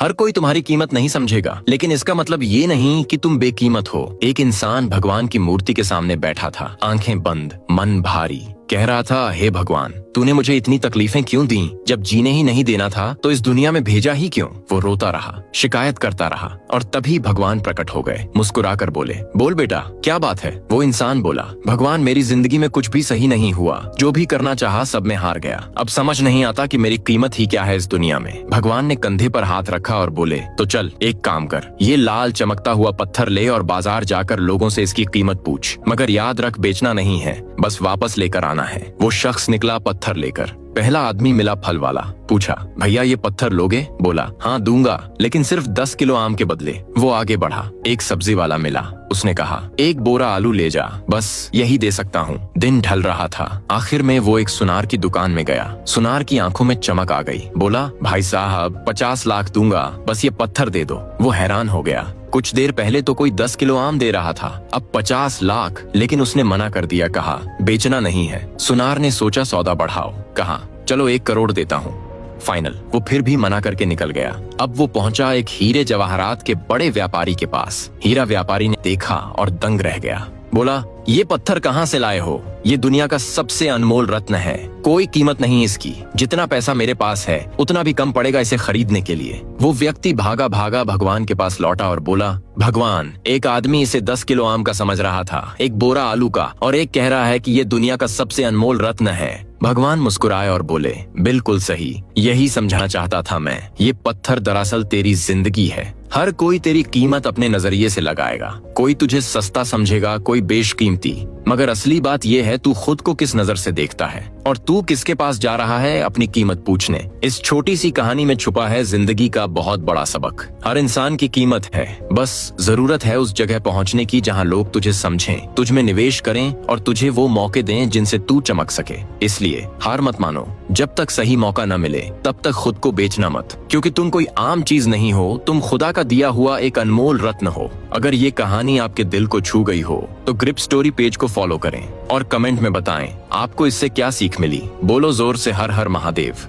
हर कोई तुम्हारी कीमत नहीं समझेगा, लेकिन इसका मतलब ये नहीं कि तुम बेकीमत हो। एक इंसान भगवान की मूर्ति के सामने बैठा था, आंखें बंद, मन भारी, कह रहा था, हे भगवान, तूने मुझे इतनी तकलीफें क्यों दी? जब जीने ही नहीं देना था तो इस दुनिया में भेजा ही क्यों? वो रोता रहा, शिकायत करता रहा, और तभी भगवान प्रकट हो गए। मुस्कुराकर बोले, बोल बेटा, क्या बात है? वो इंसान बोला, भगवान, मेरी जिंदगी में कुछ भी सही नहीं हुआ, जो भी करना चाहा सब में हार गया। अब समझ नहीं आता कि मेरी कीमत ही क्या है इस दुनिया में। भगवान ने कंधे पर हाथ रखा और बोले, तो चल एक काम कर, ये लाल चमकता हुआ पत्थर ले और बाजार जाकर लोगों से इसकी कीमत पूछ, मगर याद रख, बेचना नहीं है, बस वापस लेकर आना है। वो शख्स निकला पत्थर लेकर। पहला आदमी मिला फल वाला, पूछा, भैया ये पत्थर लोगे? बोला, हाँ दूंगा, लेकिन सिर्फ 10 किलो आम के बदले। वो आगे बढ़ा। एक सब्जी वाला मिला, उसने कहा, एक बोरा आलू ले जा, बस यही दे सकता हूँ। दिन ढल रहा था। आखिर में वो एक सुनार की दुकान में गया। सुनार की आंखों में चमक आ गई। बोला, भाई साहब, 50 लाख दूंगा, बस ये पत्थर दे दो। वो हैरान हो गया। कुछ देर पहले तो कोई 10 किलो आम दे रहा था, अब 50 लाख। लेकिन उसने मना कर दिया, कहा, बेचना नहीं है। सुनार ने सोचा, सौदा बढ़ाओ। कहा, चलो 1 करोड़ देता हूँ। फाइनल। वो फिर भी मना करके निकल गया। अब वो पहुंचा एक हीरे जवाहरात के बड़े व्यापारी के पास। हीरा व्यापारी ने देखा और दंग रह गया। बोला, ये पत्थर कहाँ से लाए हो? ये दुनिया का सबसे अनमोल रत्न है, कोई कीमत नहीं इसकी। जितना पैसा मेरे पास है उतना भी कम पड़ेगा इसे खरीदने के लिए। वो व्यक्ति भागा भागा भगवान के पास लौटा और बोला, भगवान, एक आदमी इसे 10 किलो आम का समझ रहा था, एक बोरा आलू का, और एक कह रहा है कि ये दुनिया का सबसे अनमोल रत्न है। भगवान मुस्कुराए और बोले, बिल्कुल सही, यही समझाना चाहता था मैं। ये पत्थर दरअसल तेरी जिंदगी है। हर कोई तेरी कीमत अपने नजरिए से लगाएगा। कोई तुझे सस्ता समझेगा, कोई बेशकीमती, मगर असली बात यह है तू खुद को किस नजर से देखता है और तू किसके पास जा रहा है अपनी कीमत पूछने। इस छोटी सी कहानी में छुपा है जिंदगी का बहुत बड़ा सबक। हर इंसान की कीमत है, बस जरूरत है उस जगह पहुंचने की जहां लोग तुझे समझें, तुझ में निवेश करें और तुझे वो मौके दें जिनसे तू चमक सके। इसलिए हार मत मानो। जब तक सही मौका न मिले तब तक खुद को बेचना मत, क्योंकि तुम कोई आम चीज नहीं हो, तुम खुदा का दिया हुआ एक अनमोल रत्न हो। अगर ये कहानी आपके दिल को छू गई हो तो ग्रिप स्टोरी पेज को फॉलो करें और कमेंट में बताएं आपको इससे क्या सीख मिली। बोलो जोर से, हर हर महादेव।